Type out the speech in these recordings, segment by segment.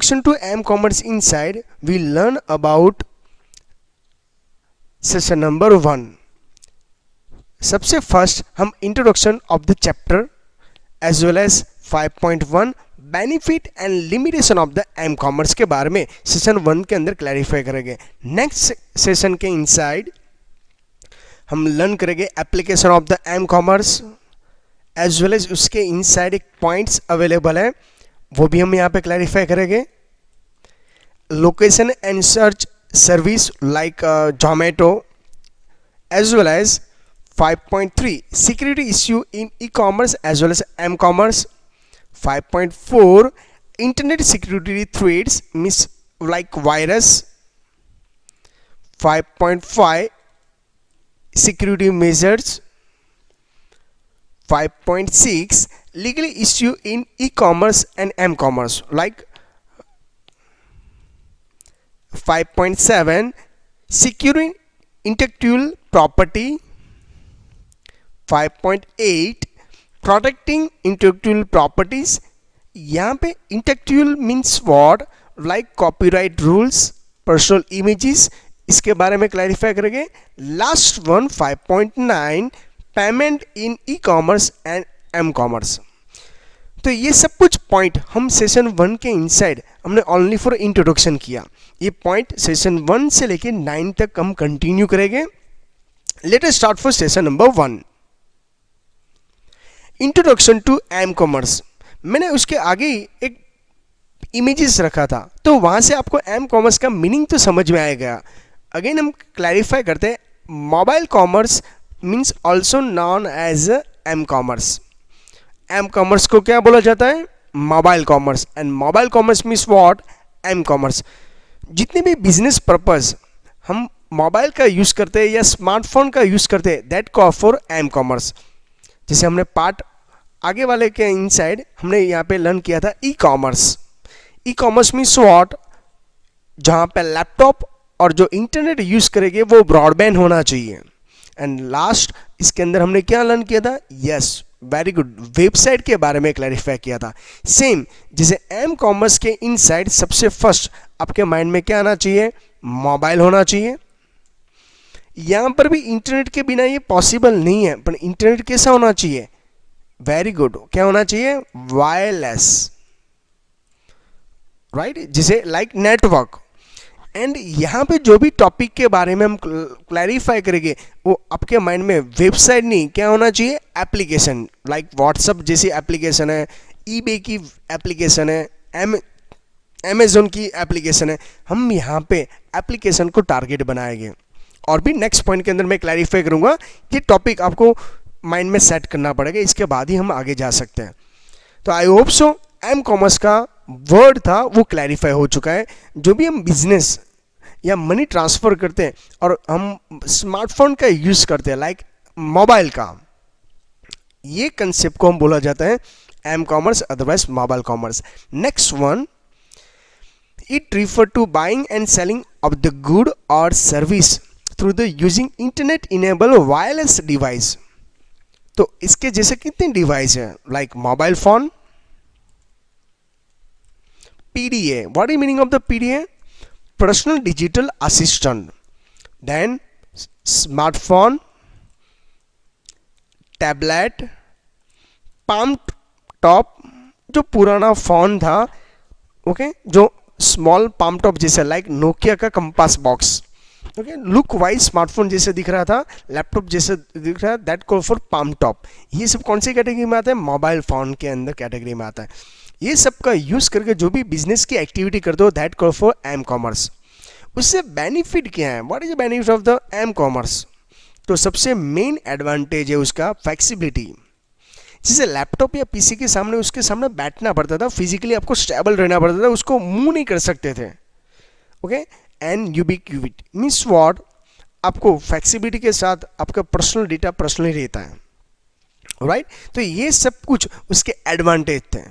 Introduction to M-commerce inside, we learn about session number 1. सबसे first हम introduction of the chapter as well as 5.1 benefit and limitation of the M commerce के बारे में session 1 के अंदर clarify करेंगे. Next session के inside हम लर्न करेंगे application of the M commerce as well as उसके इनसाइड एक पॉइंट्स अवेलेबल है वो भी हम यहाँ पे क्लैरिफाई करेंगे. Location and search service like Zomato as well as 5.3 security issue in e-commerce as well as m-commerce. 5.4 internet security threats means like virus. 5.5 security measures. 5.6 legal issue in e-commerce and m-commerce like 5.7 securing intellectual property. 5.8 protecting intellectual properties. यहाँ पे intellectual means what like copyright rules, personal images, इसके बारे में clarify करेंगे. Last one 5.9 payment in e commerce and M commerce. तो ये सब कुछ पॉइंट हम सेशन 1 के इनसाइड हमने ओनली फॉर इंट्रोडक्शन किया. ये पॉइंट सेशन 1 से लेके 9 तक हम कंटिन्यू करेंगे. Let us start for session number 1. Introduction to M commerce. मैंने उसके आगे एक इमेजेस रखा था तो वहां से आपको एम कॉमर्स का मीनिंग तो समझ में आएगा. अगेन हम क्लैरिफाई करते हैं. Mobile commerce means also known as M commerce. M commerce को क्या बोला जाता है? Mobile commerce. And mobile commerce means what? M commerce. जितने भी बिजनेस पर्पस हम मोबाइल का यूज करते हैं या स्मार्टफोन का यूज करते हैं that call for M commerce. जैसे हमने पार्ट आगे वाले के इनसाइड हमने यहाँ पे लर्न किया था e commerce. E commerce means what? जहाँ पे लैपटॉप और जो इंटरनेट यूज करेंगे वो ब्रॉडबैंड होना चाहिए. एंड लास्ट इसके अंदर हमने क्या लर्न किया था? यस, वेरी गुड, वेबसाइट के बारे में क्लैरिफाई किया था. सेम जैसे एम कॉमर्स के इनसाइड सबसे फर्स्ट आपके माइंड में क्या आना चाहिए? मोबाइल होना चाहिए. यहाँ पर भी इंटरनेट के बिना ये पॉसिबल नहीं है, पर इंटरनेट कैसा होना चाहिए? वेरी गुड, क्या होना चाहिए? वायरलेस, राइट, जिसे लाइक नेटवर्क. एंड यहाँ पे जो भी टॉपिक के बारे में हम क्लैरिफाई करेंगे वो आपके माइंड में वेबसाइट नहीं, क्या होना चाहिए? एप्लीकेशन. लाइक व्हाट्सअप जैसी एप्लीकेशन है, ईबे की एप्लीकेशन है, अमेजोन की एप्लीकेशन है. हम यहाँ पे एप्लीकेशन को टारगेट बनाएंगे. और भी नेक्स्ट पॉइंट के अंदर मैं क्लैरिफाई करूंगा. ये टॉपिक आपको माइंड में सेट करना पड़ेगा, इसके बाद ही हम आगे जा सकते हैं. तो I hope so M commerce का वर्ड था वो क्लैरिफाई हो चुका है. जो भी हम बिजनेस या मनी ट्रांसफ़र करते हैं और हम स्मार्टफोन का यूज़ करते हैं लाइक मोबाइल का, ये कंसेप्ट को हम बोला जाता है M commerce, otherwise mobile commerce. Next one, it refer to buying and selling of the good और service through the using internet enable wireless device. तो इसके जैसे कितने डिवाइस हैं? Like mobile phone, PDA. What is the meaning of the PDA? Personal digital assistant. Then smartphone, tablet, palm top, जो पुराना phone था, okay, जो स्मॉल पाम टॉप जैसा लाइक नोकिया का compass box, okay, look wise smartphone जैसे दिख रहा था, लैपटॉप जैसे दिख रहा है, that call for palm top. ये सब कौन सी कैटेगरी में आता है? मोबाइल फोन के अंदर कैटेगरी में आता है. ये सब का यूज करके जो भी बिजनेस की एक्टिविटी करते हो that call for M commerce. उससे बेनिफिट क्या है? What is the benefit of the M commerce? तो सबसे मेन एडवांटेज है उसका फ्लेक्सिबिलिटी. जैसे लैपटॉप या पीसी के सामने उसके सामने बैठना पड़ता था, फिजिकली आपको स्टेबल रहना पड़ता था, उसको मूव नहीं कर सकते थे. Okay, and ubiquity means what? आपको फ्लेक्सिबिलिटी के साथ आपका पर्सनल डेटा पर्सनली रहता है, राइट. तो ये सब कुछ उसके एडवांटेज थे.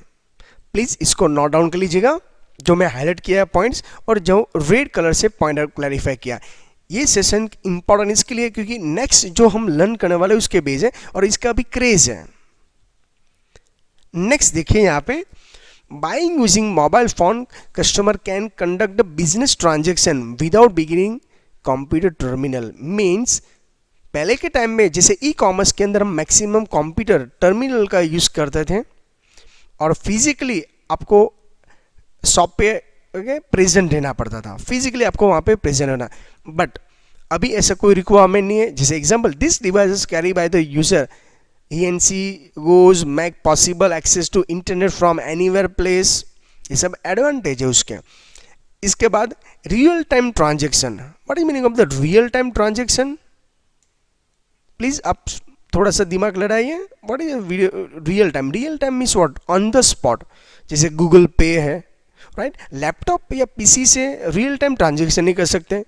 प्लीज इसको नोट डाउन कर लीजिएगा, जो मैं हाईलाइट किया पॉइंट्स और जो रेड कलर से पॉइंट आउट क्लैरिफाई किया. ये सेशन इंपॉर्टेंट इसके लिए क्योंकि नेक्स्ट जो हम लर्न करने वाले उसके बेस है और इसका भी क्रेज है. नेक्स्ट देखिए यहाँ पे buying using mobile phone, customer can conduct the business transaction without beginning computer terminal. Means पहले के टाइम में जैसे ई कॉमर्स के अंदर हम मैक्सिमम कंप्यूटर टर्मिनल का यूज़ करते थे और फिजिकली आपको शॉप पे प्रेजेंट रहना पड़ता था, फिजिकली आपको वहाँ पे प्रेजेंट रहना। बट अभी ऐसा कोई रिक्वायरमेंट नहीं है। जैसे example, this device is carry by the user, ENC goes make possible access to internet from anywhere place. ये सब एडवांटेज है उसके। इसके बाद real time transaction. What is meaning of the real time transaction? Please आप थोड़ा सा दिमाग लड़ाइए। What is real time? Real time means what? On the spot. जैसे गूगल पे है, राइट? लैपटॉप या पीसी से रियल टाइम ट्रांजेक्शन नहीं कर सकते,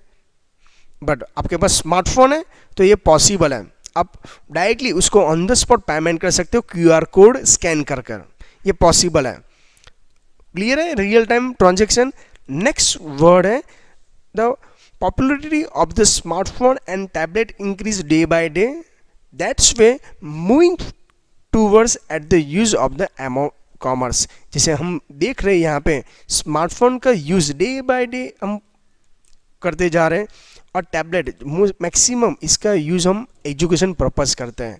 बट आपके पास स्मार्टफोन है तो ये पॉसिबल है। आप डायरेक्टली उसको ऑन द स्पॉट पेमेंट कर सकते हो QR कोड स्कैन कर कर, ये पॉसिबल है। क्लियर है? Real time transaction. Next word है the popularity of the smartphone and tablet increase day by day. That's way moving towards at the use of the commerce. जैसे हम देख रहे हैं यहाँ पे स्मार्टफोन का यूज डे बाय डे हम करते जा रहे हैं और टैबलेट मैक्सिमम इसका यूज हम एजुकेशन पर्पस करते हैं,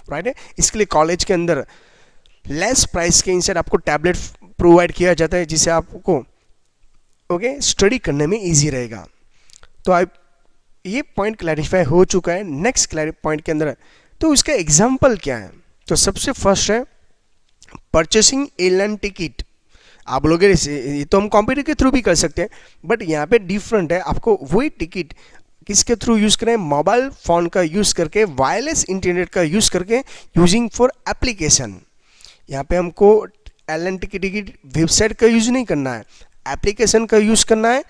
राइट है? इसके लिए कॉलेज के अंदर लेस प्राइस के इंस्टेड आपको टैबलेट प्रोवाइड किया जाता है जिससे आपको ओके स्टडी करने में इजी रहेगा। तो आप ये पॉइंट क्लैरिफाई हो चुका है। नेक्स्ट पॉइंट के अंदर तो उसका एग्जाम्पल क्या है? तो सबसे फर्स्ट है परचेसिंग एयरलाइन टिकट। आप लोग ये तो हम कंप्यूटर के थ्रू भी कर सकते हैं, बट यहाँ पे डिफरेंट है। आपको वही टिकट किसके थ्रू यूज़ करें? मोबाइल फ़ोन का यूज़ करके, वायरलेस इंटरनेट का यूज़ करके, यूजिंग फॉर एप्लीकेशन। यहाँ पे हमको एयरलाइन टिकट वेबसाइट का यूज़ नहीं करना है, एप्लीकेशन का यूज़ करना है,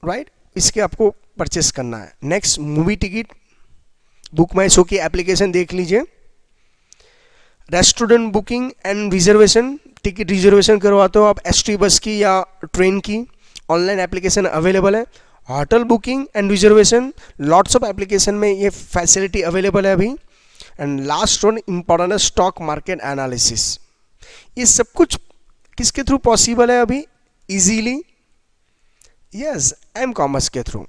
राइट? इसके आपको परचेस करना है। नेक्स्ट मूवी टिकट, बुक माई शो की एप्लीकेशन देख लीजिए। Restaurant booking and reservation, ticket reservation करवाते हो आप ST बस की या ट्रेन की, ऑनलाइन एप्लीकेशन अवेलेबल है। Hotel booking and reservation, lots of application में ये फैसिलिटी अवेलेबल है अभी। एंड लास्ट वन इम्पॉर्टेंट है स्टॉक मार्केट एनालिसिस। ये सब कुछ किसके थ्रू पॉसिबल है अभी इजीली? यस, एम कॉमर्स के थ्रू।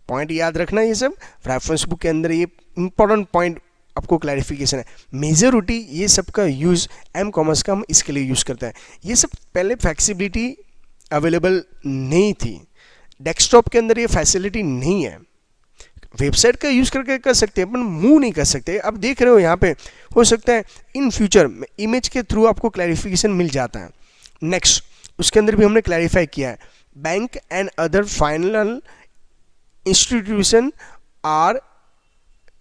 पॉइंट याद रखना, ये सब रेफरेंस बुक के अंदर ये इंपॉर्टेंट पॉइंट आपको क्लैरिफिकेशन है। मेजोरिटी ये सब का यूज़ एम कॉमर्स का हम इसके लिए यूज़ करते हैं। ये सब पहले फ्लेक्सिबिलिटी अवेलेबल नहीं थी, डेस्कटॉप के अंदर ये फैसिलिटी नहीं है। वेबसाइट का यूज़ करके कर सकते हैं, अपन मूव नहीं कर सकते। अब देख रहे हो यहाँ पे हो सकता है इन फ्यूचर इमेज के थ्रू आपको क्लैरिफिकेशन मिल जाता है। नेक्स्ट उसके अंदर भी हमने क्लैरिफाई किया है, bank and other final institution are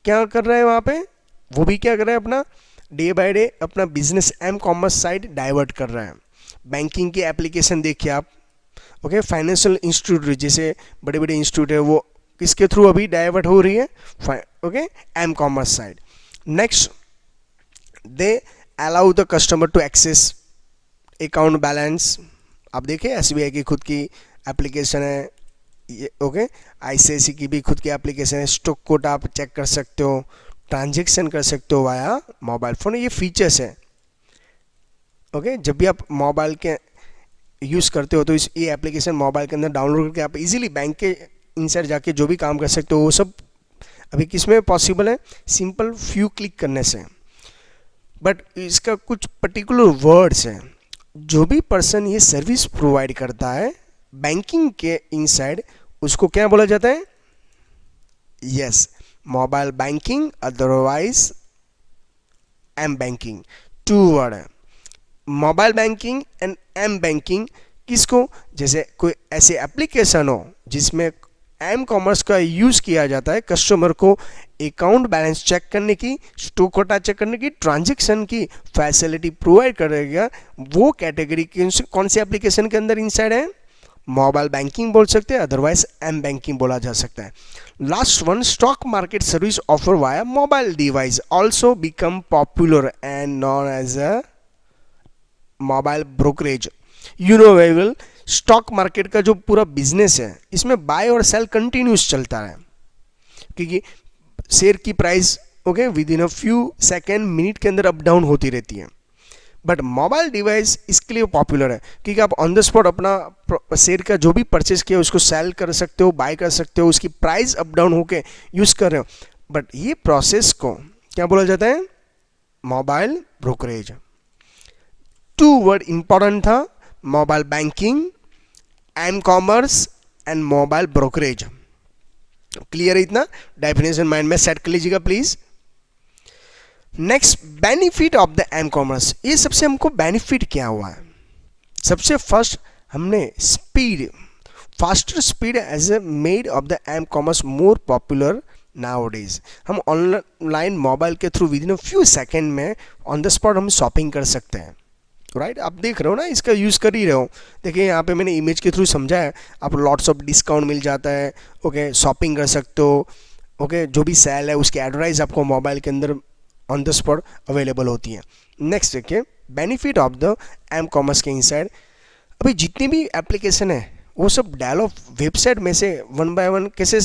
क्या कर रहे हैं वहाँ पे? वो भी क्या कर रहे हैं? अपना डे बाय डे अपना business M commerce side divert कर रहे हैं। बैंकिंग की एप्लीकेशन देखिए आप, ओके? फाइनेंशियल इंस्टीट्यूट जैसे बड़े बड़े इंस्टीट्यूट है वो किसके थ्रू अभी डाइवर्ट हो रही है? Okay, M commerce side. Next they allow the customer to access account balance. आप देखिए SBI की खुद की एप्लीकेशन है ये, ओके? ICICI की भी खुद की एप्लीकेशन है। स्टॉक कोड आप चेक कर सकते हो, ट्रांजेक्शन कर सकते हो वाया मोबाइल फ़ोन। ये फीचर्स है, ओके? जब भी आप मोबाइल के यूज़ करते हो तो ये एप्लीकेशन मोबाइल के अंदर डाउनलोड करके आप इजीली बैंक के इनसाइड जाके जो भी काम कर सकते हो वो सब अभी किस में पॉसिबल है? सिंपल फ्यू क्लिक करने से। बट इसका कुछ पर्टिकुलर वर्ड्स हैं। जो भी पर्सन ये सर्विस प्रोवाइड करता है बैंकिंग के इनसाइड, उसको क्या बोला जाता है? Yes, mobile banking, otherwise M banking. Two word है, mobile banking and M banking. किसको? जैसे कोई ऐसे एप्लीकेशन हो जिसमें एम कॉमर्स का यूज़ किया जाता है कस्टमर को अकाउंट बैलेंस चेक करने की, स्टॉक कोटा चेक करने की, ट्रांजैक्शन की फैसिलिटी प्रोवाइड करेगा, वो कैटेगरी कौन से एप्लीकेशन के अंदर इनसाइड है? मोबाइल बैंकिंग बोल सकते हैं, अदरवाइज एम बैंकिंग बोला जा सकता है। Last one, stock market service offer via mobile device also become popular and known as a mobile brokerage. You know very well, stock market का जो पूरा बिजनेस है इसमें बाय और सेल कंटिन्यूस चलता है, क्योंकि शेयर की price okay with in a few second minute के अंदर अप डाउन होती रहती है। बट मोबाइल डिवाइस इसके लिए पॉपुलर है क्योंकि आप ऑन द स्पॉट अपना शेयर का जो भी परचेज किया उसको सेल कर सकते हो, बाय कर सकते हो, उसकी प्राइस अप डाउन होके यूज़ कर रहे हो। बट ये प्रोसेस को क्या बोला जाता है? Mobile brokerage. Two word important था, mobile banking, M commerce and mobile brokerage. Clear है इतना? डेफिनेशन माइंड में सेट कर लीजिएगा please. Next, benefit of the M commerce. ये सबसे हमको बेनिफिट क्या हुआ है? सबसे फर्स्ट हमने speed, faster speed as a made of the M commerce more popular nowadays. हम ऑनलाइन मोबाइल के through with in a few second में ऑन द स्पॉट हम शॉपिंग कर सकते हैं, राइट? आप देख रहे हो ना, इसका यूज़ कर ही रहे हो। देखिए यहाँ पे मैंने इमेज के थ्रू समझा है, आप लॉट्स ऑफ डिस्काउंट मिल जाता है, ओके, शॉपिंग कर सकते हो, ओके, जो भी सेल है उसकी एडवर्टाइज आपको मोबाइल के अंदर ऑन द स्पॉट अवेलेबल होती है। नेक्स्ट देखिए, benefit of the M commerce के इनसाइड, अभी जितनी भी एप्लीकेशन है वो सब डायलॉग वेबसाइट में से वन बाय वन कैसे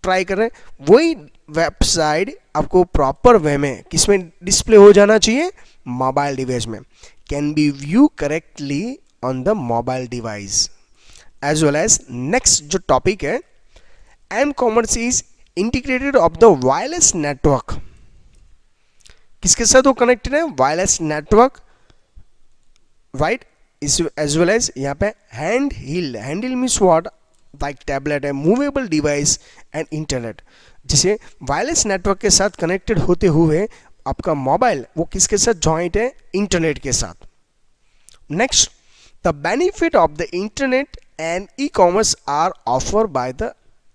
ट्राई कर रहे हैं, वही वेबसाइट आपको प्रॉपर वे में किसमें डिस्प्ले हो जाना चाहिए? मोबाइल डिवाइस में। Can be view correctly on the mobile device as well as. Next जो टॉपिक है, M commerce is integrated of the wireless network. किसके साथ वो कनेक्टेड है? Wireless network, right? As well as यहाँ पे hand held, hand held means what? Like tablet है, movable device and internet. जिसे वायरलेस नेटवर्क के साथ कनेक्टेड होते हुए आपका मोबाइल वो किसके साथ जॉइंट है? इंटरनेट के साथ। Next, the benefit of the internet and E commerce are offer by the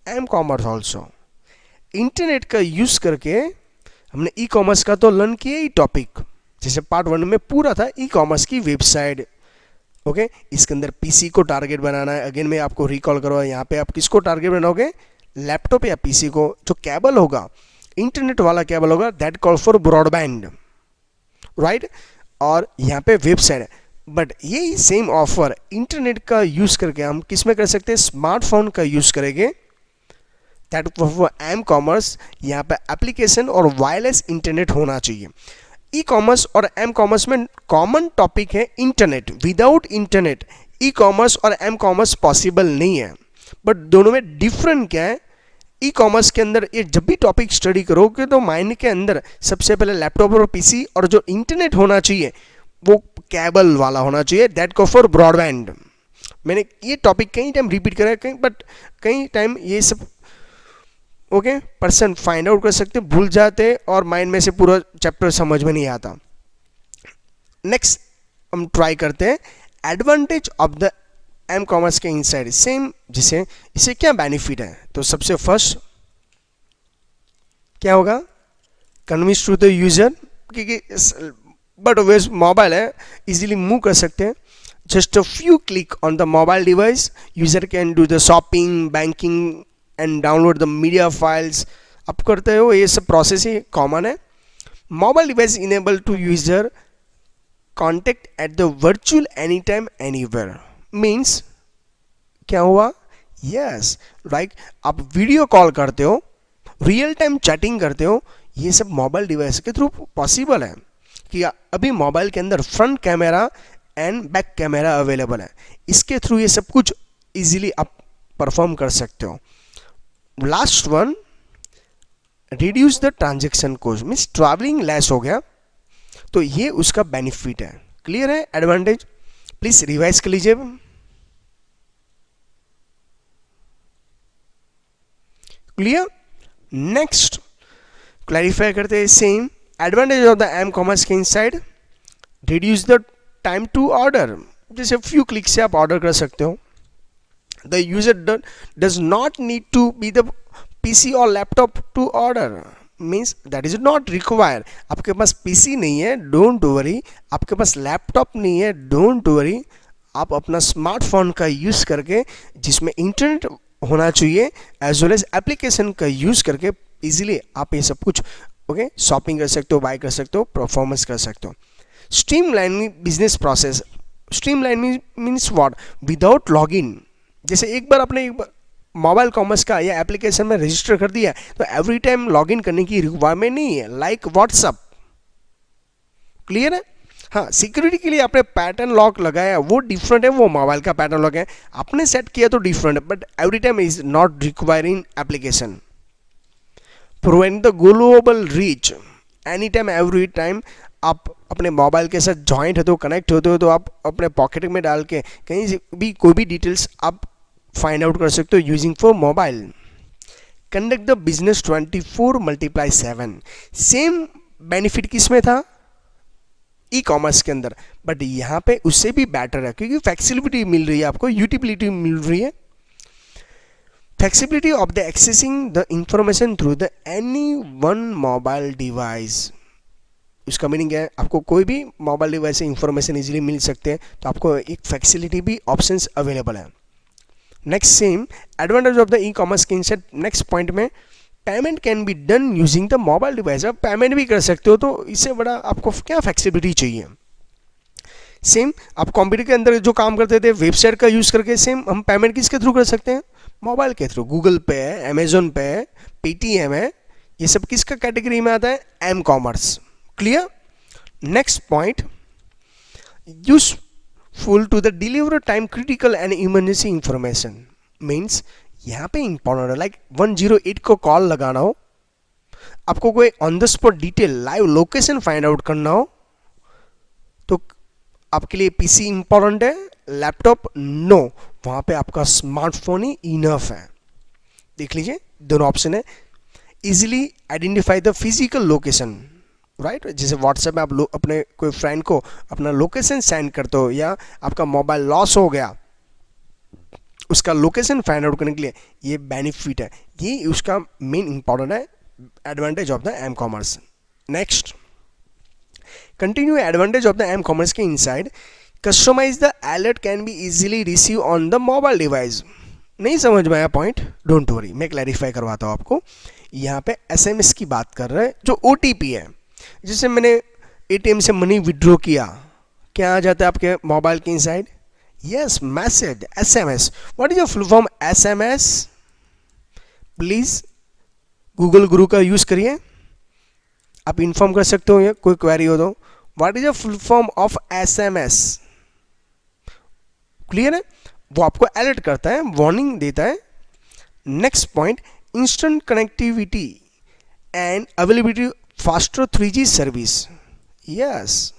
M commerce also. Internet का यूज करके हमने ई कॉमर्स का तो लर्न किया ही टॉपिक, जैसे पार्ट 1 में पूरा था ई कॉमर्स की वेबसाइट, ओके। इसके अंदर पीसी को टारगेट बनाना है। अगेन मैं आपको रिकॉल करूँगा, यहाँ पे आप किसको टारगेट बनाओगे? लैपटॉप या पीसी को। जो केबल होगा, इंटरनेट वाला केबल होगा, that call for broadband, right? और यहाँ पे वेबसाइट है। बट यही सेम ऑफर इंटरनेट का यूज़ करके हम किस में कर सकते हैं? स्मार्टफोन का यूज़ करेंगे, दैट फॉर एम कॉमर्स। यहाँ पे एप्लीकेशन और वायरलेस इंटरनेट होना चाहिए। ई कॉमर्स और एम कॉमर्स में कॉमन टॉपिक है internet. Without internet e commerce और एम कॉमर्स पॉसिबल नहीं है। बट दोनों में डिफरेंट क्या है? ई कॉमर्स के अंदर ये जब भी टॉपिक स्टडी करोगे तो माइंड के अंदर सबसे पहले लैपटॉप और पीसी, और जो इंटरनेट होना चाहिए वो केबल वाला होना चाहिए, दैट को फॉर ब्रॉडबैंड। मैंने ये टॉपिक कई टाइम रिपीट करा है, बट कई टाइम ये सब ओके पर्सन फाइंड आउट कर सकते, भूल जाते और माइंड में से पूरा चैप्टर समझ में नहीं आता। नेक्स्ट हम ट्राई करते हैं advantage of the M commerce के इनसाइड। सेम जिसे इससे क्या बेनिफिट है? तो सबसे फर्स्ट क्या होगा? कन्विंस टू द यूजर, क्योंकि बट वेज मोबाइल है, इजीली मूव कर सकते हैं। Just a few click on the mobile device, user can do the shopping, banking and download the media files. आप करते हो ये सब प्रोसेस ही कॉमन है। Mobile device enable to user contact at the virtual any time anywhere. Means क्या हुआ? Yes, right, आप वीडियो कॉल करते हो, रियल टाइम चैटिंग करते हो, ये सब मोबाइल डिवाइस के थ्रू पॉसिबल है। कि अभी मोबाइल के अंदर front camera and back camera available है, इसके थ्रू ये सब कुछ इजीली आप परफॉर्म कर सकते हो। Last one, reduce the transaction cost, means travelling less हो गया, तो ये उसका बेनिफिट है। क्लियर है? एडवांटेज प्लीज रिवाइज कर लीजिए। क्लियर? नेक्स्ट क्लैरिफाई करते हैं same advantage of the M commerce के inside. Reduce the time to order, जैसे फ्यू क्लिक से आप ऑर्डर कर सकते हो। The user does not need to be the PC और laptop to order, means that is not require. आपके पास पीसी नहीं है, डोंट वरी, आपके पास लैपटॉप नहीं है, डोंट वरी, आप अपना स्मार्टफोन का यूज़ करके, जिसमें इंटरनेट होना चाहिए एज वेल एज एप्लीकेशन का यूज़ करके इजीली आप ये सब कुछ ओके शॉपिंग कर सकते हो, बाय कर सकते हो, परफॉर्मेंस कर सकते हो। Streamlining business process. Streamline means what? Without login. जैसे एक बार आपने मोबाइल कॉमर्स का या एप्लीकेशन में रजिस्टर कर दिया तो एवरी टाइम लॉगिन करने की रिक्वायरमेंट नहीं है, लाइक व्हाट्सअप। क्लियर है? हाँ, सिक्योरिटी के लिए आपने पैटर्न लॉक लगाया वो डिफरेंट है, वो मोबाइल का पैटर्न लॉक है, आपने सेट किया तो डिफरेंट है, but every time is not requiring application. Providing the global reach, any time every time आप अपने मोबाइल के साथ ज्वाइंट होते हो, कनेक्ट होते हो, तो आप अपने पॉकेट में डाल के कहीं से भी कोई भी डिटेल्स आप फाइंड आउट कर सकते हो using for mobile. Conduct the business 24/7, same benefit किस में था, ई कॉमर्स के अंदर, बट यहाँ पे उससे भी बेटर है क्योंकि फ्लेक्सिबिलिटी मिल रही है आपको, यूटिलिटी मिल रही है। Flexibility of the accessing the information through the any one mobile device, उसका मीनिंग है आपको कोई भी मोबाइल डिवाइस से इंफॉर्मेशन इजीली मिल सकते हैं, तो आपको एक फ्लेक्सिबिलिटी भी ऑप्शंस अवेलेबल है। Next same advantage of the E commerce के इंसेट नेक्स्ट पॉइंट में, payment can be done using the mobile device, आप पेमेंट भी कर सकते हो, तो इससे बड़ा आपको क्या फ्लेक्सिबिलिटी चाहिए। सेम आप कंप्यूटर के अंदर जो काम करते थे वेबसाइट का यूज़ करके, सेम हम पेमेंट किसके थ्रू कर सकते हैं, मोबाइल के थ्रू। गूगल पे है, अमेजोन पे है, पेटीएम है, ये सब किसका कैटेगरी में आता है, M commerce. Clear. Next point, useful to the deliver time critical and emergency information, means यहाँ पे इंपॉर्टेंट है, लाइक 108 को कॉल लगाना हो, आपको कोई on the spot detail live location find out करना हो, तो आपके लिए पीसी इंपॉर्टेंट है, लैपटॉप नो, वहाँ पे आपका स्मार्टफोन ही इनफ है। देख लीजिए दोनों ऑप्शन है। Easily identify the physical location, right, जैसे व्हाट्सएप में आप अपने कोई फ्रेंड को अपना लोकेशन सेंड करते हो, या आपका मोबाइल लॉस हो गया, उसका लोकेशन फाइंड आउट करने के लिए ये बेनिफिट है, ये उसका मेन इंपॉर्टेंट है, advantage of the M commerce. Next, continue advantage of the M commerce के inside, customize the alert can be easily receive on the mobile device. नहीं समझ में आया पॉइंट, डोंट वरी, मैं क्लैरिफाई करवाता हूँ आपको। यहाँ पे एसएमएस की बात कर रहे हैं, जो ओटीपी है, जैसे मैंने एटीएम से मनी विड्रॉ किया, क्या आ जाता है आपके मोबाइल के inside, yes message, SMS. What is the full form SMS, please Google गुरु का यूज करिए, आप इन्फॉर्म कर सकते हो, या कोई क्वेरी हो तो। What is the full form of SMS, clear है, वो आपको अलर्ट करता है, वार्निंग देता है। Next point, instant connectivity and availability faster 3G service, yes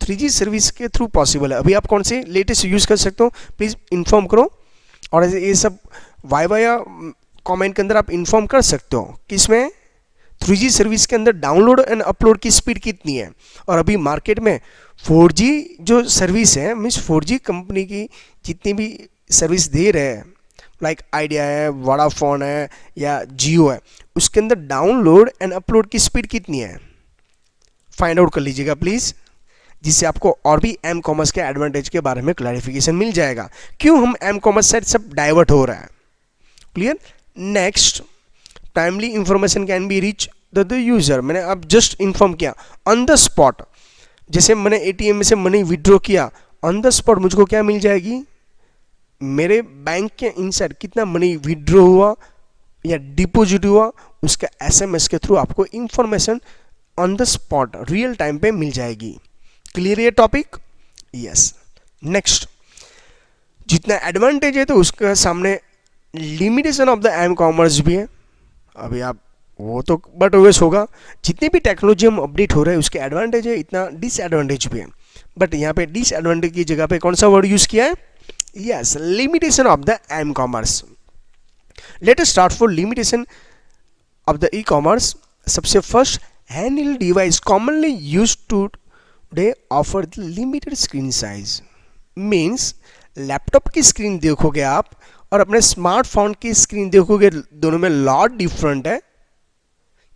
3G service के थ्रू पॉसिबल है। अभी आप कौन से लेटेस्ट यूज़ कर सकते हो, प्लीज़ इन्फॉर्म करो, और ये सब वाई या कमेंट के अंदर आप इन्फॉर्म कर सकते हो कि इसमें 3G सर्विस के अंदर डाउनलोड एंड अपलोड की स्पीड कितनी है। और अभी मार्केट में 4G जो सर्विस है, मीन्स 4G कंपनी की जितनी भी सर्विस दे रहे हैं, लाइक आइडिया है, वोडाफोन है, या जियो है, उसके अंदर डाउनलोड एंड अपलोड की स्पीड कितनी है, फाइंड आउट कर लीजिएगा प्लीज़, जिससे आपको और भी एम कॉमर्स के एडवांटेज के बारे में क्लैरिफिकेशन मिल जाएगा, क्यों हम एम कॉमर्स साइड सब डाइवर्ट हो रहा है। Clear. Next, timely information can be reach the user, मैंने अब जस्ट इन्फॉर्म किया ऑन द स्पॉट, जैसे मैंने एटीएम में से मनी विड्रॉ किया, ऑन द स्पॉट मुझको क्या मिल जाएगी, मेरे बैंक के इनसाइड कितना मनी विड्रॉ हुआ या डिपॉजिट हुआ, उसका एसएमएस के थ्रू आपको information on the spot real time पे मिल जाएगी। क्लियर ये टॉपिक, यस। नेक्स्ट, जितना एडवांटेज है तो उसके सामने limitation of the M commerce भी है। अभी आप वो तो बट ओवेस होगा, जितनी भी टेक्नोलॉजी हम अपडेट हो रहे हैं उसके एडवांटेज है, इतना डिसएडवांटेज भी है, बट यहाँ पे डिसएडवांटेज की जगह पे कौन सा वर्ड यूज़ किया है, yes limitation of the M commerce. Let us start for limitation of the E commerce. सबसे first, handheld device commonly use today offer the limited screen size, means laptop की screen देखोगे आप और अपने smartphone की screen देखोगे, दोनों में लॉट डिफरेंट है।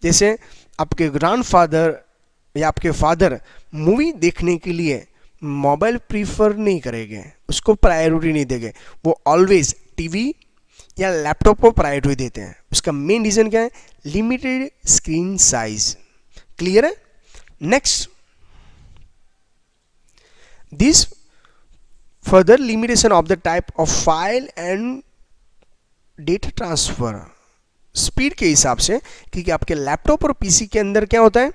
जैसे आपके ग्रैंडफादर या आपके फादर मूवी देखने के लिए मोबाइल प्रीफर नहीं करेंगे, उसको प्रायोरिटी नहीं देंगे, वो ऑलवेज टीवी या लैपटॉप को प्रायोरिटी देते हैं। उसका मेन रीज़न क्या है, लिमिटेड स्क्रीन साइज। क्लियर है। Next, this further limitation of the type of file and data transfer, speed के हिसाब से, क्योंकि आपके लैपटॉप और पीसी के अंदर क्या होता है,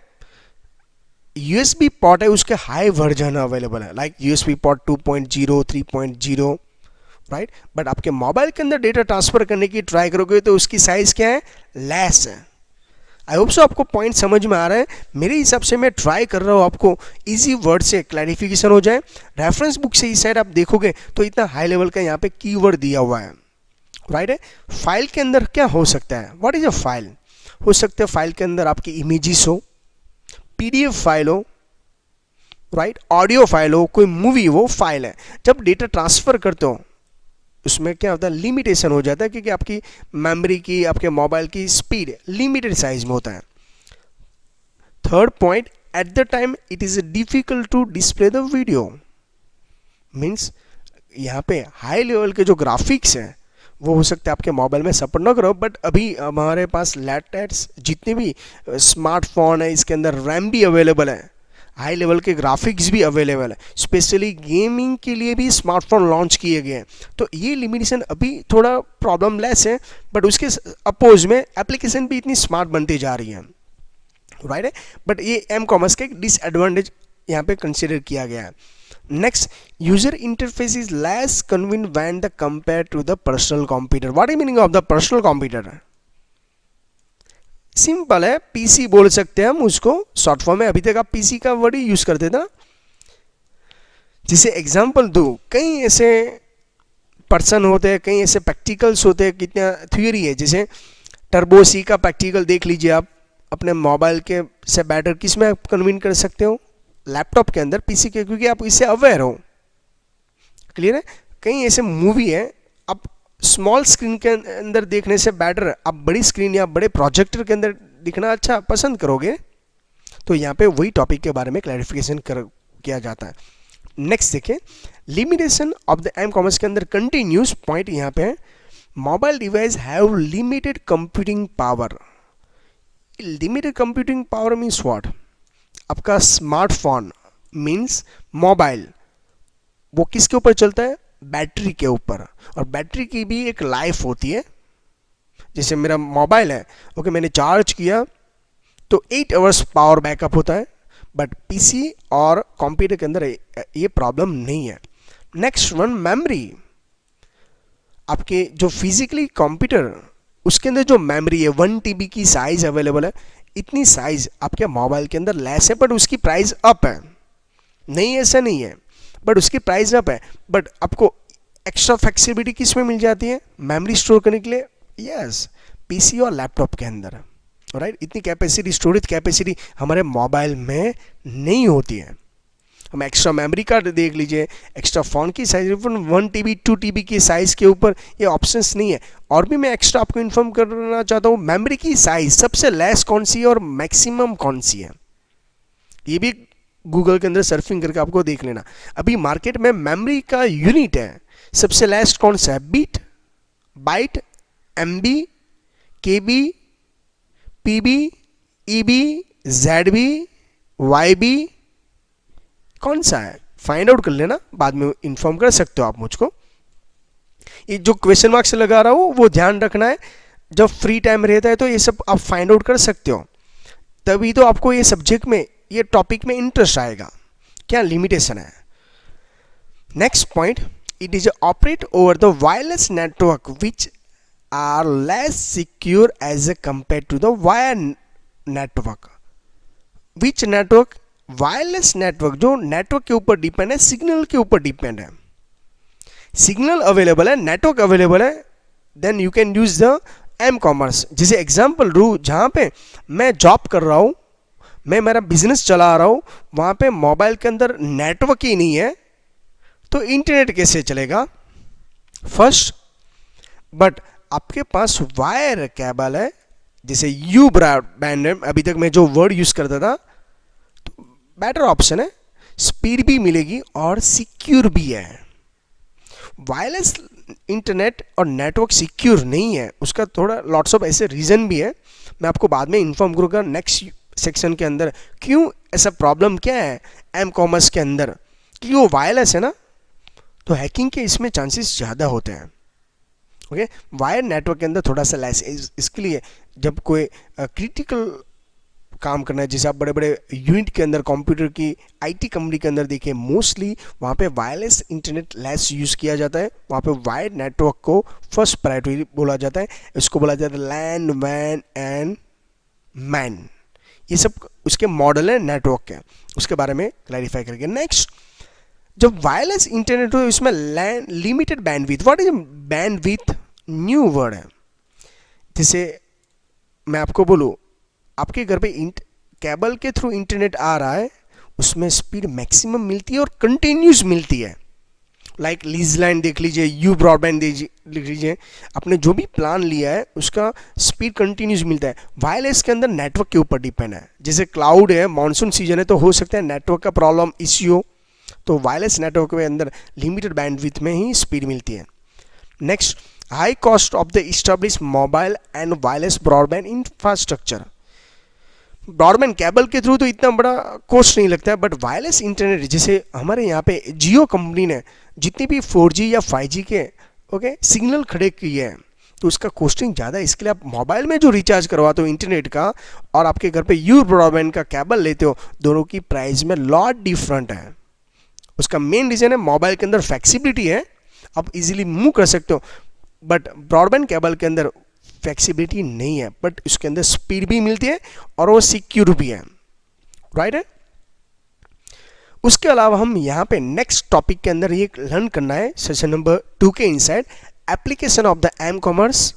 यूएसबी पोर्ट है उसके हाई वर्जन अवेलेबल है, like USB port 2.0 3.0, right. But आपके मोबाइल के अंदर डेटा ट्रांसफर करने की ट्राई करोगे तो उसकी साइज क्या है, लेस है। आई होप सो आपको पॉइंट समझ में आ रहा है। मेरे हिसाब से मैं ट्राई कर रहा हूँ आपको इजी वर्ड से क्लैरिफिकेशन हो जाए। रेफरेंस बुक से इस साइड आप देखोगे तो इतना हाई लेवल का यहाँ पे कीवर्ड दिया हुआ है, राइट है। फाइल के अंदर क्या हो सकता है, व्हाट इज अ फाइल? हो सकता है फाइल के अंदर आपकी इमेजेस हो, पीडीएफ फाइल हो, राइट, ऑडियो फाइल हो, कोई मूवी हो, फाइल है। जब डेटा ट्रांसफर करते हो उसमें क्या होता है, लिमिटेशन हो जाता है, क्योंकि आपकी मेमोरी की, आपके मोबाइल की स्पीड लिमिटेड साइज में होता है। Third point, at the time it is difficult to display the video, means यहाँ पे हाई लेवल के जो ग्राफिक्स हैं वो हो सकता है आपके मोबाइल में सपोर्ट ना करो, बट अभी हमारे पास लैपटॉप्स जितने भी स्मार्टफोन है इसके अंदर रैम भी अवेलेबल है, हाई लेवल के ग्राफिक्स भी अवेलेबल है, स्पेशली गेमिंग के लिए भी स्मार्टफोन लॉन्च किए गए हैं। तो ये लिमिटेशन अभी थोड़ा प्रॉब्लम लेस है, बट उसके अपोज में एप्लीकेशन भी इतनी स्मार्ट बनती जा रही है, राइट है। बट ये एम कॉमर्स का एक डिसएडवांटेज यहाँ पे कंसिडर किया गया है। Next, user interface is less convenient when the compare to the personal computer. What is meaning of the personal computer? Simple है, पीसी बोल सकते हैं हम उसको शॉर्ट फॉर्म में। अभी तक आप पीसी का वर्ड ही यूज करते थे ना। जिसे एग्जांपल दो, कई ऐसे पर्सन होते हैं, कई ऐसे प्रैक्टिकल्स होते हैं, कितना थ्योरी है। जैसे टर्बो सी का प्रैक्टिकल देख लीजिए आप, अपने मोबाइल के से बेटर किस में आप कन्वीन कर सकते हो, लैपटॉप के अंदर, पीसी के, क्योंकि आप इससे अवेयर हो। क्लियर है। कई ऐसे मूवी है आप स्मॉल स्क्रीन के अंदर देखने से बेटर आप बड़ी स्क्रीन या बड़े प्रोजेक्टर के अंदर दिखना अच्छा पसंद करोगे। तो यहाँ पे वही टॉपिक के बारे में क्लैरिफिकेशन किया जाता है। नेक्स्ट देखिए, limitation of the M commerce के अंदर कंटिन्यूस पॉइंट यहाँ पे है, mobile device have limited computing power. Limited computing power means what? आपका स्मार्टफोन मीन्स मोबाइल, वो किसके ऊपर चलता है, बैटरी के ऊपर। और बैटरी की भी एक लाइफ होती है। जैसे मेरा मोबाइल है, ओके, मैंने चार्ज किया तो 8 आवर्स पावर बैकअप होता है, बट पीसी और कंप्यूटर के अंदर ये प्रॉब्लम नहीं है। Next one, memory. आपके जो फिजिकली कंप्यूटर उसके अंदर जो मेमोरी है 1 TB की साइज अवेलेबल है। इतनी साइज आपके मोबाइल के अंदर लेस है, बट उसकी प्राइस अप है। नहीं ऐसा नहीं है, बट उसकी प्राइस अप है। बट आपको एक्स्ट्रा फ्लेक्सिबिलिटी किस में मिल जाती है, मेमोरी स्टोर करने के लिए? यस, पीसी और लैपटॉप के अंदर, राइट। इतनी कैपेसिटी, स्टोरेज कैपेसिटी हमारे मोबाइल में नहीं होती है। हम एक्स्ट्रा मेमोरी कार्ड देख लीजिए, एक्स्ट्रा फ़ोन की साइज 1 TB 2 TB की साइज़ के ऊपर ये ऑप्शंस नहीं है। और भी मैं एक्स्ट्रा आपको इन्फॉर्म करना चाहता हूँ, मेमोरी की साइज सबसे लेस कौन सी है और मैक्सिमम कौन सी है, ये भी गूगल के अंदर सर्फिंग करके आपको देख लेना। अभी मार्केट में मेमोरी का यूनिट है, सबसे लेस कौन सा है, bit, byte, MB, KB, PB, EB, ZB, YB, कौन सा है? फाइंड आउट कर लेना, बाद में इन्फॉर्म कर सकते हो आप मुझको। ये जो क्वेश्चन मार्क से लगा रहा हूँ वो ध्यान रखना है, जब फ्री टाइम रहता है तो ये सब आप फाइंड आउट कर सकते हो, तभी तो आपको ये सब्जेक्ट में, ये टॉपिक में इंटरेस्ट आएगा, क्या लिमिटेशन है। Next point, it is operate over the wireless network which are less secure as a compare to the wire network. Which network? Wireless network, जो नेटवर्क के ऊपर डिपेंड है, सिग्नल के ऊपर डिपेंड है। सिग्नल अवेलेबल है, network available है, then you can use the M commerce. जैसे एग्जांपल रू, जहाँ पे मैं जॉब कर रहा हूँ, मैं मेरा बिजनेस चला रहा हूँ, वहाँ पे मोबाइल के अंदर नेटवर्क ही नहीं है, तो इंटरनेट कैसे चलेगा? फर्स्ट, बट आपके पास वायर केबल है, जैसे यू ब्रॉडबैंड है, अभी तक मैं जो वर्ड यूज करता था, तो बेटर ऑप्शन है, स्पीड भी मिलेगी और सिक्योर भी है। वायरलेस इंटरनेट और नेटवर्क सिक्योर नहीं है, उसका थोड़ा लॉट्स ऑफ ऐसे रीज़न भी है, मैं आपको बाद में इन्फॉर्म करूँगा नेक्स्ट सेक्शन के अंदर, क्यों ऐसा प्रॉब्लम क्या है एम कॉमर्स के अंदर, क्योंकि वो वायरलेस है ना, तो हैकिंग के इसमें चांसेस ज़्यादा होते हैं। ओके, वायर नेटवर्क के अंदर थोड़ा सा लेस, इसके लिए जब कोई क्रिटिकल काम करना है। जैसे आप बड़े बड़े यूनिट के अंदर कंप्यूटर की आईटी कंपनी के अंदर देखिए, मोस्टली वहाँ पे वायरलेस इंटरनेट लेस यूज़ किया जाता है। वहाँ पे वायर्ड नेटवर्क को फर्स्ट प्रायोरिटी बोला जाता है। इसको बोला जाता है लैन, वैन एंड मैन। ये सब उसके मॉडल है नेटवर्क के, उसके बारे में क्लैरिफाई करेंगे। नेक्स्ट, जब वायरलेस इंटरनेट हो इसमें LAN limited bandwidth. What is bandwidth? New word है। जैसे मैं आपको बोलूँ, आपके घर पे केबल के थ्रू इंटरनेट आ रहा है, उसमें स्पीड मैक्सिमम मिलती है और कंटिन्यूस मिलती है। लाइक लीज लाइन देख लीजिए, यू ब्रॉडबैंड देख लीजिए, आपने जो भी प्लान लिया है उसका स्पीड कंटिन्यूस मिलता है। वायरलेस के अंदर नेटवर्क के ऊपर डिपेंड है। जैसे क्लाउड है, मानसून सीजन है, तो हो सकता है नेटवर्क का प्रॉब्लम इश्यू हो, तो वायरलेस नेटवर्क के अंदर लिमिटेड बैंडविड्थ में ही स्पीड मिलती है। Next, high cost of the establish mobile and wireless broadband infrastructure. Broadband cable के थ्रू तो इतना बड़ा कॉस्ट नहीं लगता है, बट वायरलेस इंटरनेट, जैसे हमारे यहाँ पे जियो कंपनी ने जितनी भी 4G या 5G के सिग्नल खड़े किए हैं, तो उसका कॉस्टिंग ज़्यादा है। इसके लिए आप मोबाइल में जो रिचार्ज करवाते हो इंटरनेट का और आपके घर पे यू ब्रॉडबैंड का केबल लेते हो, दोनों की प्राइस में लॉट डिफरेंट है। उसका मेन रीज़न है मोबाइल के अंदर फ्लेक्सिबिलिटी है, आप इजीली मूव कर सकते हो, बट ब्रॉडबैंड केबल के अंदर फ्लेक्सिबिलिटी नहीं है, बट उसके अंदर स्पीड भी मिलती है और वो सिक्योर भी है। राइट है। उसके अलावा हम यहाँ पे नेक्स्ट टॉपिक के अंदर ये लर्न करना है सेशन नंबर 2 के inside application of the M commerce.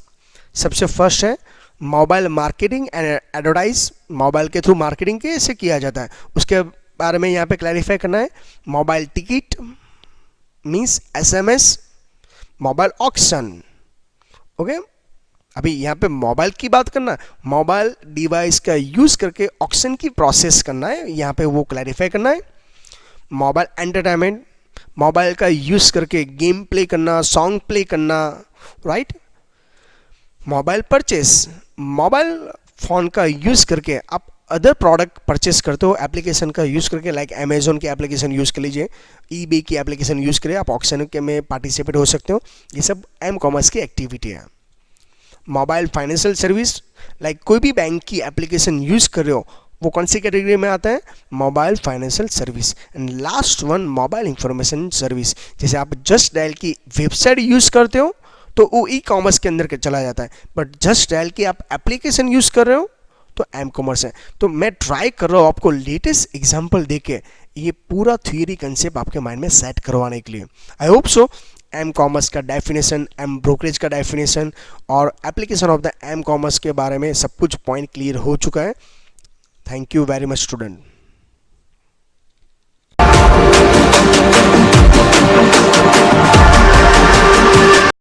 सबसे फर्स्ट है mobile marketing and advertise. Mobile के थ्रू मार्केटिंग कैसे किया जाता है उसके बारे में यहाँ पे क्लैरिफाई करना है। Mobile ticket means SMS, mobile auction. Okay, अभी यहाँ पे मोबाइल की बात करना, मोबाइल डिवाइस का यूज़ करके ऑक्शन की प्रोसेस करना है, यहाँ पे वो क्लैरिफाई करना है। मोबाइल एंटरटेनमेंट, मोबाइल का यूज़ करके गेम प्ले करना, सॉन्ग प्ले करना। Right. Mobile purchase, mobile phone का यूज़ करके आप अदर प्रोडक्ट परचेस करते हो एप्लीकेशन का यूज़ करके, लाइक अमेजोन की एप्लीकेशन यूज़ कर लीजिए, eBay की एप्लीकेशन यूज़ करिए, आप ऑक्शन के में पार्टिसिपेट हो सकते हो। ये सब एम कॉमर्स की एक्टिविटी है। मोबाइल फाइनेंशियल सर्विस, लाइक कोई भी बैंक की एप्लीकेशन यूज़ कर रहे हो, वो कौन सी कैटेगरी में आता है? Mobile financial service. And last one mobile information service, जैसे आप जस्ट डायल की वेबसाइट यूज़ करते हो तो वो ई कॉमर्स के अंदर चला जाता है, बट जस्ट डायल की आप एप्लीकेशन यूज़ कर रहे हो तो एम कॉमर्स है। तो मैं ट्राई कर रहा हूँ आपको लेटेस्ट एग्जाम्पल देके ये पूरा थ्योरी कंसेप्ट आपके माइंड में सेट करवाने के लिए। I hope so M commerce का डेफिनेशन, एम ब्रोकरेज का डेफिनेशन और application of the M commerce के बारे में सब कुछ पॉइंट क्लियर हो चुका है। Thank you very much student.